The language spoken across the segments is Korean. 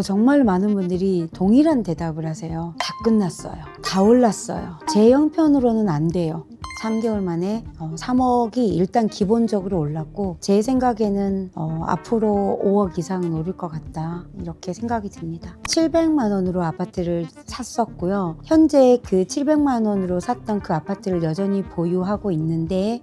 정말 많은 분들이 동일한 대답을 하세요. 다 끝났어요. 다 올랐어요. 제 형편으로는 안 돼요. 3개월 만에 3억이 일단 기본적으로 올랐고 제 생각에는 앞으로 5억 이상 오를 것 같다 이렇게 생각이 듭니다. 700만 원으로 아파트를 샀었고요. 현재 그 700만 원으로 샀던 그 아파트를 여전히 보유하고 있는데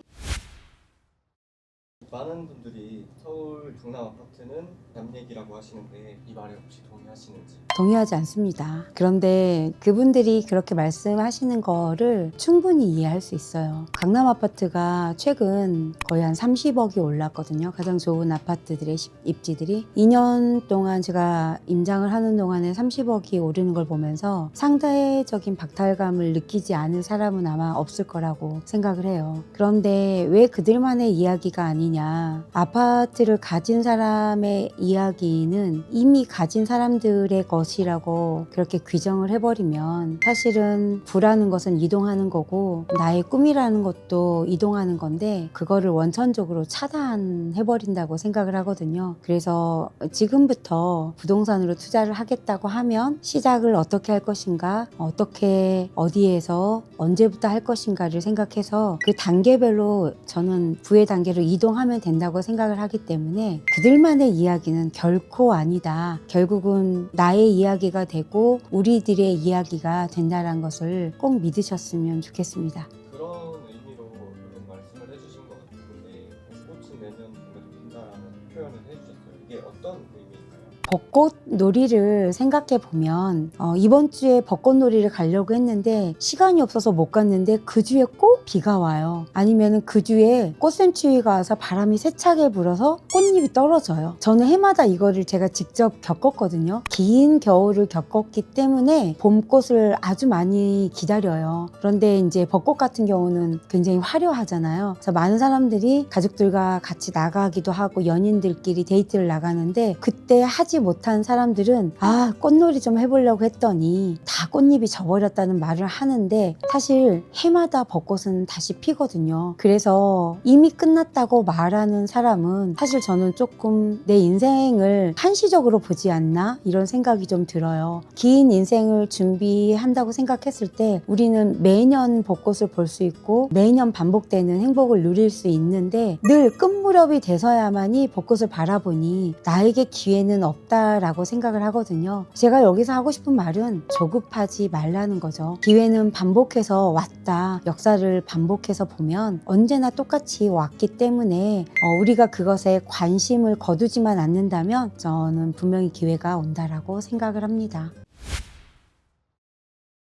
많은 분들이 서울 강남 아파트는 남 얘기라고 하시는데 이 말에 혹시 동의하시는지? 동의하지 않습니다. 그런데 그분들이 그렇게 말씀하시는 거를 충분히 이해할 수 있어요. 강남 아파트가 최근 거의 한 30억이 올랐거든요. 가장 좋은 아파트들의 입지들이 2년 동안 제가 임장을 하는 동안에 30억이 오르는 걸 보면서 상대적인 박탈감을 느끼지 않은 사람은 아마 없을 거라고 생각을 해요. 그런데 왜 그들만의 이야기가 아니냐, 아파트를 가진 사람의 이야기는 이미 가진 사람들의 것이라고 그렇게 규정을 해버리면 사실은 부라는 것은 이동하는 거고 나의 꿈이라는 것도 이동하는 건데 그거를 원천적으로 차단해버린다고 생각을 하거든요. 그래서 지금부터 부동산으로 투자를 하겠다고 하면 시작을 어떻게 할 것인가, 어떻게 어디에서 언제부터 할 것인가를 생각해서 그 단계별로 저는 부의 단계로 이동하면 된다고 생각을 하기 때문에 그들만의 이야기는 결코 아니다. 결국은 나의 이야기가 되고 우리들의 이야기가 된다는 것을 꼭 믿으셨으면 좋겠습니다. 그런 의미로 이런 말씀을 해주신 것 같은데 벚꽃은 내년 봄에도 핀다라는 표현을 해주셨어요. 이게 어떤 의미인가요? 벚꽃 놀이를 생각해 보면 이번 주에 벚꽃 놀이를 가려고 했는데 시간이 없어서 못 갔는데 그 주에 꼭 비가 와요. 아니면 그 주에 꽃샘추위가 와서 바람이 세차게 불어서 꽃잎이 떨어져요. 저는 해마다 이거를 제가 직접 겪었거든요. 긴 겨울을 겪었기 때문에 봄꽃을 아주 많이 기다려요. 그런데 이제 벚꽃 같은 경우는 굉장히 화려하잖아요. 그래서 많은 사람들이 가족들과 같이 나가기도 하고 연인들끼리 데이트를 나가는데 그때 하지 못한 사람들은 꽃놀이 좀 해보려고 했더니 다 꽃잎이 져버렸다는 말을 하는데 사실 해마다 벚꽃은 다시 피거든요. 그래서 이미 끝났다고 말하는 사람은 사실 저는 조금 내 인생을 한시적으로 보지 않나 이런 생각이 좀 들어요. 긴 인생을 준비한다고 생각했을 때 우리는 매년 벚꽃을 볼 수 있고 매년 반복되는 행복을 누릴 수 있는데 늘 끝무렵이 돼서야만이 벚꽃을 바라보니 나에게 기회는 없다라고 생각을 하거든요. 제가 여기서 하고 싶은 말은 조급하지 말라는 거죠. 기회는 반복해서 왔다. 역사를 반복해서 보면 언제나 똑같이 왔기 때문에 우리가 그것에 관심을 거두지만 않는다면 저는 분명히 기회가 온다라고 생각을 합니다.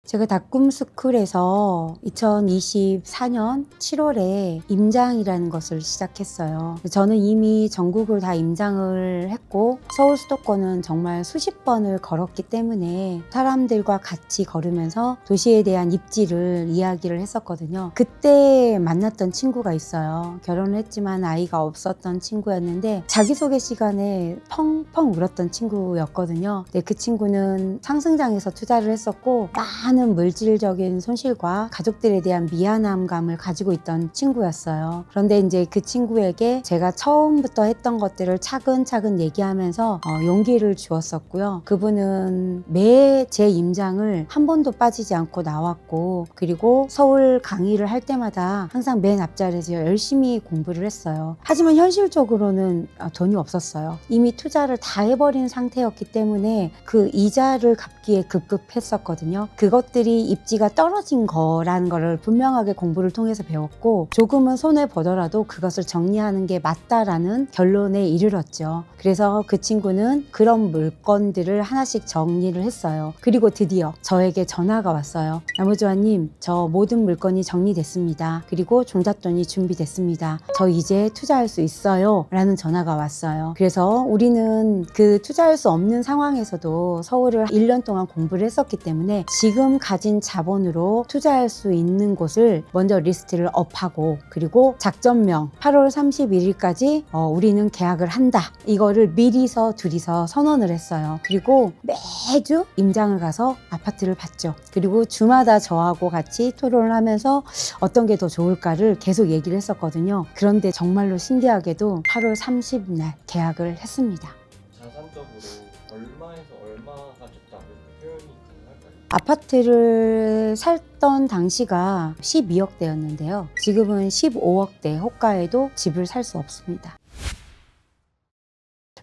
제가 닭꿈스쿨에서 2024년 7월에 임장이라는 것을 시작했어요. 저는 이미 전국을 다 임장을 했고 서울 수도권은 정말 수십 번을 걸었기 때문에 사람들과 같이 걸으면서 도시에 대한 입지를 이야기를 했었거든요. 그때 만났던 친구가 있어요. 결혼을 했지만 아이가 없었던 친구였는데 자기소개 시간에 펑펑 울었던 친구였거든요. 근데 그 친구는 상승장에서 투자를 했었고 많은 물질적인 손실과 가족들에 대한 미안함감을 가지고 있던 친구였어요. 그런데 이제 그 친구에게 제가 처음부터 했던 것들을 차근차근 얘기하면서 용기를 주었었고요. 그분은 매 제 임장을 한 번도 빠지지 않고 나왔고 그리고 서울 강의를 할 때마다 항상 맨 앞자리에서 열심히 공부를 했어요. 하지만 현실적으로는 돈이 없었어요. 이미 투자를 다 해버린 상태였기 때문에 그 이자를 갚기에 급급했었거든요. 그것들이 입지가 떨어진 거라는 거를 분명하게 공부를 통해서 배웠고 조금은 손해보더라도 그것을 정리하는 게 맞다라는 결론에 이르렀죠. 그래서 그 친구는 그런 물건들을 하나씩 정리를 했어요. 그리고 드디어 저에게 전화가 왔어요. 나무주아님, 저 모든 물건이 정리됐습니다. 그리고 종잣돈이 준비됐습니다. 저 이제 투자할 수 있어요 라는 전화가 왔어요. 그래서 우리는 그 투자할 수 없는 상황에서도 서울을 1년 동안 공부를 했었기 때문에 지금 가진 자본으로 투자할 수 있는 곳을 먼저 리스트를 업하고 그리고 작전명 8월 31일까지 우리는 계약을 한다. 이거를 미리서 둘이서 선언을 했어요. 그리고 매주 임장을 가서 아파트를 봤죠. 그리고 주마다 저하고 같이 토론을 하면서 어떤 게 더 좋을까를 계속 얘기를 했었거든요. 그런데 정말로 신기하게도 8월 30일 날 계약을 했습니다. 자산적으로 얼마에서 얼마가 좋다 이렇게 표현이 가능할까요? 아파트를 살던 당시가 12억대였는데요. 지금은 15억대 호가에도 집을 살 수 없습니다.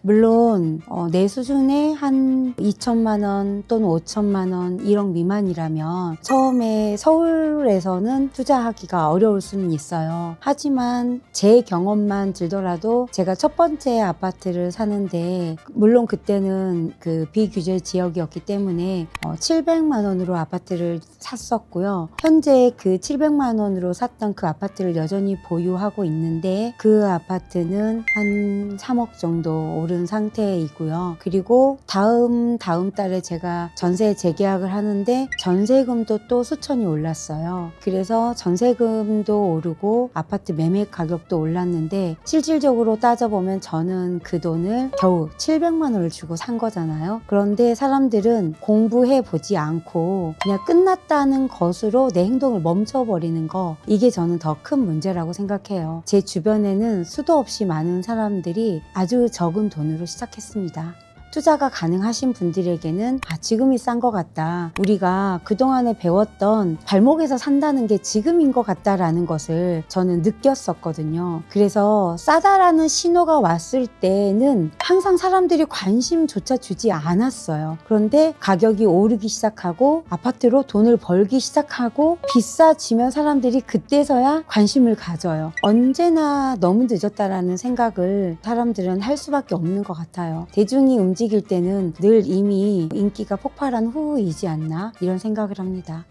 물론 내 수준에 한 2천만 원 또는 5천만 원 1억 미만이라면 처음에 서울에서는 투자하기가 어려울 수는 있어요. 하지만 제 경험만 들더라도 제가 첫 번째 아파트를 사는데 물론 그때는 그 비규제 지역이었기 때문에 700만 원으로 아파트를 샀었고요. 현재 그 700만 원으로 샀던 그 아파트를 여전히 보유하고 있는데 그 아파트는 한 3억 정도 오른 상태이고요. 그리고 다음 달에 제가 전세 재계약을 하는데 전세금도 또 수천이 올랐어요. 그래서 전세금도 오르고 아파트 매매 가격도 올랐는데 실질적으로 따져보면 저는 그 돈을 겨우 700만 원을 주고 산 거잖아요. 그런데 사람들은 공부해 보지 않고 그냥 끝났다는 것으로 내 행동을 멈춰버리는 거, 이게 저는 더 큰 문제라고 생각해요. 제 주변에는 수도 없이 많은 사람들이 아주 적은 돈으로 시작했습니다. 투자가 가능하신 분들에게는 지금이 싼 것 같다. 우리가 그동안에 배웠던 발목에서 산다는 게 지금인 것 같다라는 것을 저는 느꼈었거든요. 그래서 싸다라는 신호가 왔을 때는 항상 사람들이 관심조차 주지 않았어요. 그런데 가격이 오르기 시작하고 아파트로 돈을 벌기 시작하고 비싸지면 사람들이 그때서야 관심을 가져요. 언제나 너무 늦었다라는 생각을 사람들은 할 수밖에 없는 것 같아요. 대중이 움직일 때는 늘 이미 인기가 폭발한 후이지 않나 이런 생각을 합니다.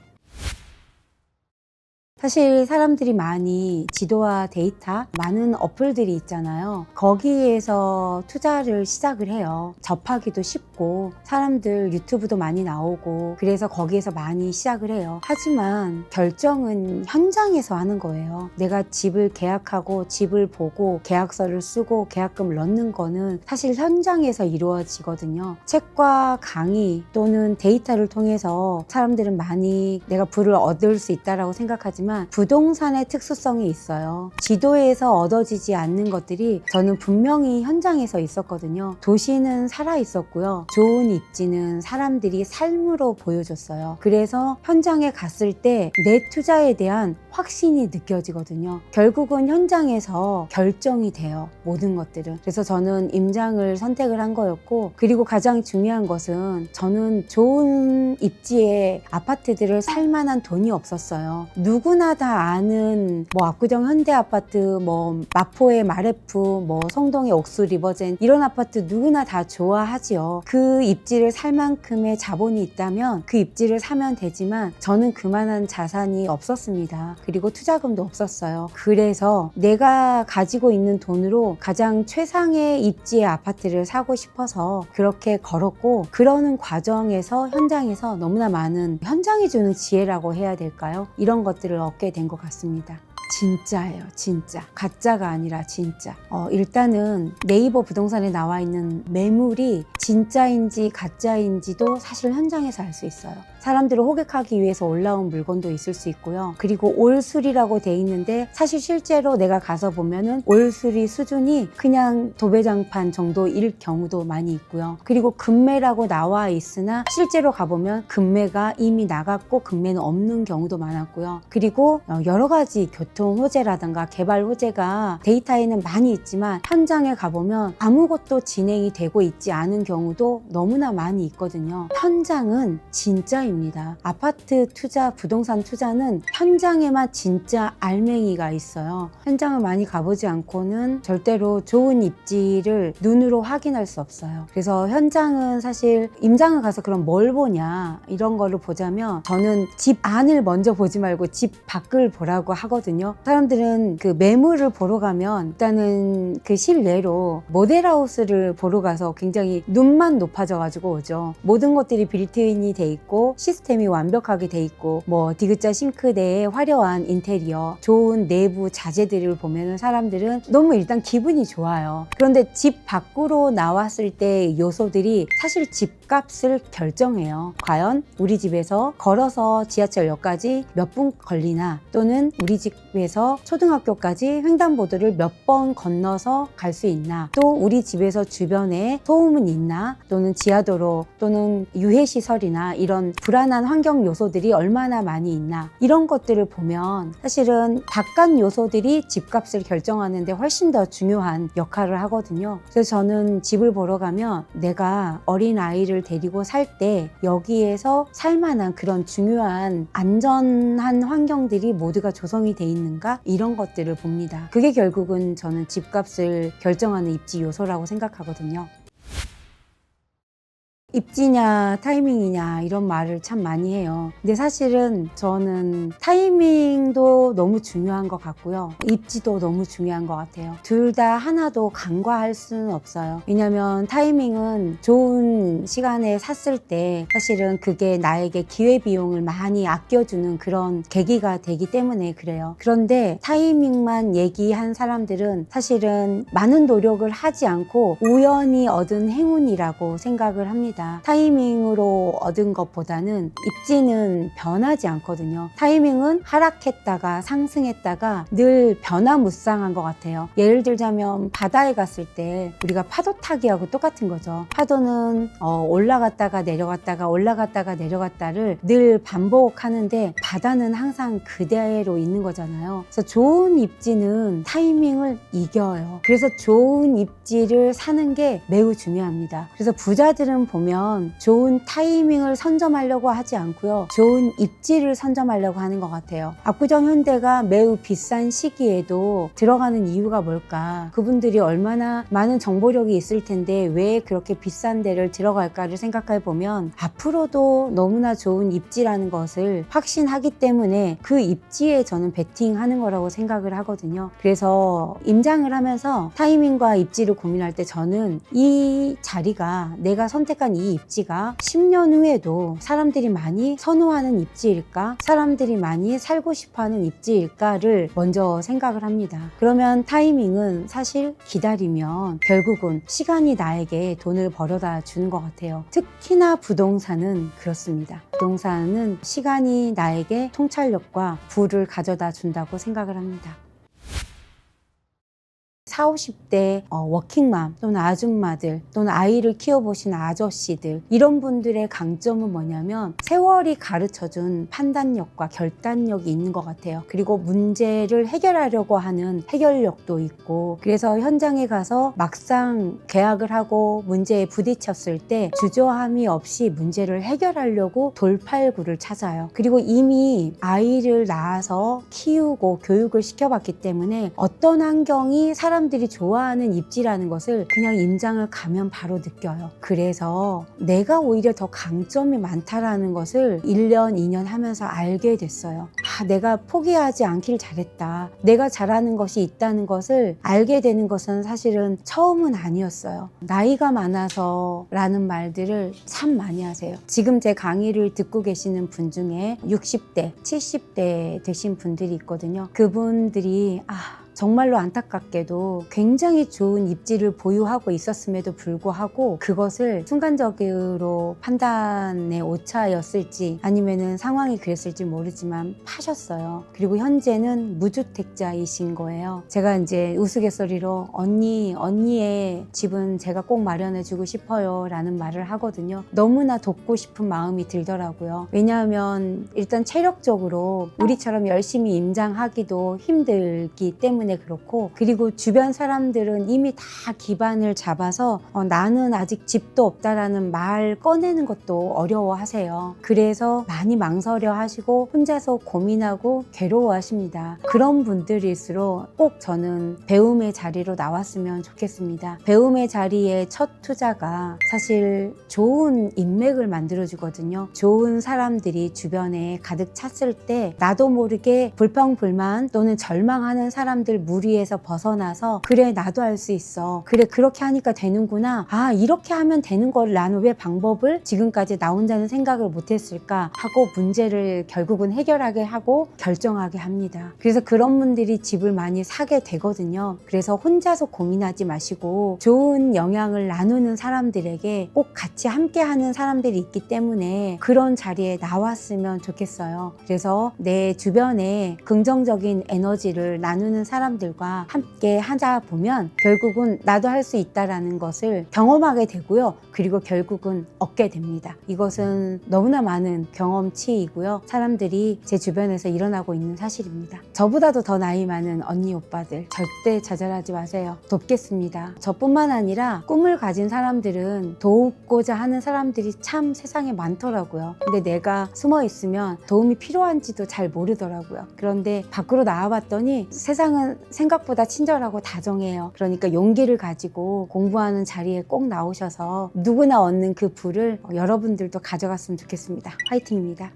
사실 사람들이 많이 지도와 데이터, 많은 어플들이 있잖아요. 거기에서 투자를 시작을 해요. 접하기도 쉽고 사람들 유튜브도 많이 나오고 그래서 거기에서 많이 시작을 해요. 하지만 결정은 현장에서 하는 거예요. 내가 집을 계약하고 집을 보고 계약서를 쓰고 계약금을 넣는 거는 사실 현장에서 이루어지거든요. 책과 강의 또는 데이터를 통해서 사람들은 많이 내가 부를 얻을 수 있다고 생각하지만 부동산의 특수성이 있어요. 지도에서 얻어지지 않는 것들이 저는 분명히 현장에서 있었거든요. 도시는 살아 있었고요. 좋은 입지는 사람들이 삶으로 보여줬어요. 그래서 현장에 갔을 때 내 투자에 대한 확신이 느껴지거든요. 결국은 현장에서 결정이 돼요. 모든 것들은. 그래서 저는 임장을 선택을 한 거였고, 그리고 가장 중요한 것은 저는 좋은 입지의 아파트들을 살 만한 돈이 없었어요. 누구나 다 아는 압구정 현대아파트, 마포의 마레프, 성동의 옥수 리버젠, 이런 아파트 누구나 다 좋아하지요. 그 입지를 살 만큼의 자본이 있다면 그 입지를 사면 되지만 저는 그만한 자산이 없었습니다. 그리고 투자금도 없었어요. 그래서 내가 가지고 있는 돈으로 가장 최상의 입지의 아파트를 사고 싶어서 그렇게 걸었고, 그러는 과정에서 현장에서 너무나 많은, 현장이 주는 지혜라고 해야 될까요? 이런 것들을 얻게 된 것 같습니다. 진짜예요, 진짜. 가짜가 아니라 진짜. 일단은 네이버 부동산에 나와 있는 매물이 진짜인지 가짜인지도 사실 현장에서 알 수 있어요. 사람들을 호객하기 위해서 올라온 물건도 있을 수 있고요. 그리고 올수리라고 돼 있는데 사실 실제로 내가 가서 보면은 올수리 수준이 그냥 도배장판 정도일 경우도 많이 있고요. 그리고 금매라고 나와 있으나 실제로 가보면 금매가 이미 나갔고 금매는 없는 경우도 많았고요. 그리고 여러 가지 교통 호재라든가 개발 호재가 데이터에는 많이 있지만 현장에 가보면 아무것도 진행이 되고 있지 않은 경우도 너무나 많이 있거든요. 현장은 진짜입니다. 아파트 투자, 부동산 투자는 현장에만 진짜 알맹이가 있어요. 현장을 많이 가보지 않고는 절대로 좋은 입지를 눈으로 확인할 수 없어요. 그래서 현장은 사실 임장을 가서 그럼 뭘 보냐 이런 거를 보자면 저는 집 안을 먼저 보지 말고 집 밖을 보라고 하거든요. 사람들은 그 매물을 보러 가면 일단은 그 실내로 모델하우스를 보러 가서 굉장히 눈만 높아져 가지고 오죠. 모든 것들이 빌트인이 돼 있고 시스템이 완벽하게 돼 있고 디귿자 싱크대에 화려한 인테리어, 좋은 내부 자재들을 보면 사람들은 너무 일단 기분이 좋아요. 그런데 집 밖으로 나왔을 때 요소들이 사실 집 집값을 결정해요. 과연 우리 집에서 걸어서 지하철역까지 몇 분 걸리나, 또는 우리 집에서 초등학교까지 횡단보도를 몇 번 건너서 갈 수 있나, 또 우리 집에서 주변에 소음은 있나, 또는 지하도로 또는 유해시설이나 이런 불안한 환경 요소들이 얼마나 많이 있나, 이런 것들을 보면 사실은 바깥 요소들이 집값을 결정하는데 훨씬 더 중요한 역할을 하거든요. 그래서 저는 집을 보러 가면 내가 어린 아이를 데리고 살 때 여기에서 살만한 그런 중요한 안전한 환경들이 모두가 조성이 돼 있는가, 이런 것들을 봅니다. 그게 결국은 저는 집값을 결정하는 입지 요소라고 생각하거든요. 입지냐 타이밍이냐 이런 말을 참 많이 해요. 근데 사실은 저는 타이밍도 너무 중요한 것 같고요, 입지도 너무 중요한 것 같아요. 둘 다 하나도 간과할 수는 없어요. 왜냐면 타이밍은 좋은 시간에 샀을 때 사실은 그게 나에게 기회비용을 많이 아껴주는 그런 계기가 되기 때문에 그래요. 그런데 타이밍만 얘기한 사람들은 사실은 많은 노력을 하지 않고 우연히 얻은 행운이라고 생각을 합니다. 타이밍으로 얻은 것보다는 입지는 변하지 않거든요. 타이밍은 하락했다가 상승했다가 늘 변화무쌍한 것 같아요. 예를 들자면 바다에 갔을 때 우리가 파도 타기하고 똑같은 거죠. 파도는 올라갔다가 내려갔다가 올라갔다가 내려갔다를 늘 반복하는데 바다는 항상 그대로 있는 거잖아요. 그래서 좋은 입지는 타이밍을 이겨요. 그래서 좋은 입지를 사는 게 매우 중요합니다. 그래서 부자들은 보면 좋은 타이밍을 선점하려고 하지 않고요, 좋은 입지를 선점하려고 하는 것 같아요. 압구정 현대가 매우 비싼 시기에도 들어가는 이유가 뭘까? 그분들이 얼마나 많은 정보력이 있을 텐데 왜 그렇게 비싼 데를 들어갈까를 생각해 보면 앞으로도 너무나 좋은 입지라는 것을 확신하기 때문에 그 입지에 저는 베팅하는 거라고 생각을 하거든요. 그래서 임장을 하면서 타이밍과 입지를 고민할 때 저는 이 자리가, 내가 선택한 이 입지가 10년 후에도 사람들이 많이 선호하는 입지일까, 사람들이 많이 살고 싶어하는 입지일까를 먼저 생각을 합니다. 그러면 타이밍은 사실 기다리면 결국은 시간이 나에게 돈을 벌어다 주는 것 같아요. 특히나 부동산은 그렇습니다. 부동산은 시간이 나에게 통찰력과 부를 가져다 준다고 생각을 합니다. 40, 50대 워킹맘 또는 아줌마들 또는 아이를 키워보신 아저씨들, 이런 분들의 강점은 뭐냐면 세월이 가르쳐준 판단력과 결단력이 있는 것 같아요. 그리고 문제를 해결하려고 하는 해결력도 있고, 그래서 현장에 가서 막상 계약을 하고 문제에 부딪혔을 때 주저함이 없이 문제를 해결하려고 돌팔구를 찾아요. 그리고 이미 아이를 낳아서 키우고 교육을 시켜봤기 때문에 어떤 환경이 사람들이 좋아하는 입지라는 것을 그냥 임장을 가면 바로 느껴요. 그래서 내가 오히려 더 강점이 많다라는 것을 1년, 2년 하면서 알게 됐어요. 내가 포기하지 않길 잘했다. 내가 잘하는 것이 있다는 것을 알게 되는 것은 사실은 처음은 아니었어요. 나이가 많아서 라는 말들을 참 많이 하세요. 지금 제 강의를 듣고 계시는 분 중에 60대, 70대 되신 분들이 있거든요. 그분들이 정말로 안타깝게도 굉장히 좋은 입지를 보유하고 있었음에도 불구하고 그것을 순간적으로 판단의 오차였을지 아니면은 상황이 그랬을지 모르지만 파셨어요. 그리고 현재는 무주택자이신 거예요. 제가 이제 우스갯소리로 언니의 집은 제가 꼭 마련해주고 싶어요 라는 말을 하거든요. 너무나 돕고 싶은 마음이 들더라고요. 왜냐하면 일단 체력적으로 우리처럼 열심히 임장하기도 힘들기 때문에 그렇고, 그리고 주변 사람들은 이미 다 기반을 잡아서 나는 아직 집도 없다라는 말 꺼내는 것도 어려워하세요. 그래서 많이 망설여 하시고 혼자서 고민하고 괴로워하십니다. 그런 분들일수록 꼭 저는 배움의 자리로 나왔으면 좋겠습니다. 배움의 자리의 첫 투자가 사실 좋은 인맥을 만들어주거든요. 좋은 사람들이 주변에 가득 찼을 때 나도 모르게 불평불만 또는 절망하는 사람들 사람들 무리에서 벗어나서 그래 나도 할 수 있어. 그래 그렇게 하니까 되는구나. 아 이렇게 하면 되는 걸 나는 왜 방법을 지금까지 나 혼자는 생각을 못했을까 하고 문제를 결국은 해결하게 하고 결정하게 합니다. 그래서 그런 분들이 집을 많이 사게 되거든요. 그래서 혼자서 고민하지 마시고 좋은 영향을 나누는 사람들에게 꼭 같이 함께하는 사람들이 있기 때문에 그런 자리에 나왔으면 좋겠어요. 그래서 내 주변에 긍정적인 에너지를 나누는 사람들과 함께 하다 보면 결국은 나도 할 수 있다라는 것을 경험하게 되고요. 그리고 결국은 얻게 됩니다. 이것은 너무나 많은 경험치이고요. 사람들이 제 주변에서 일어나고 있는 사실입니다. 저보다도 더 나이 많은 언니 오빠들 절대 좌절하지 마세요. 돕겠습니다. 저뿐만 아니라 꿈을 가진 사람들은 돕고자 하는 사람들이 참 세상에 많더라고요. 근데 내가 숨어 있으면 도움이 필요한지도 잘 모르더라고요. 그런데 밖으로 나와봤더니 세상은 생각보다 친절하고 다정해요. 그러니까 용기를 가지고 공부하는 자리에 꼭 나오셔서 누구나 얻는 그 부를 여러분들도 가져갔으면 좋겠습니다. 화이팅입니다.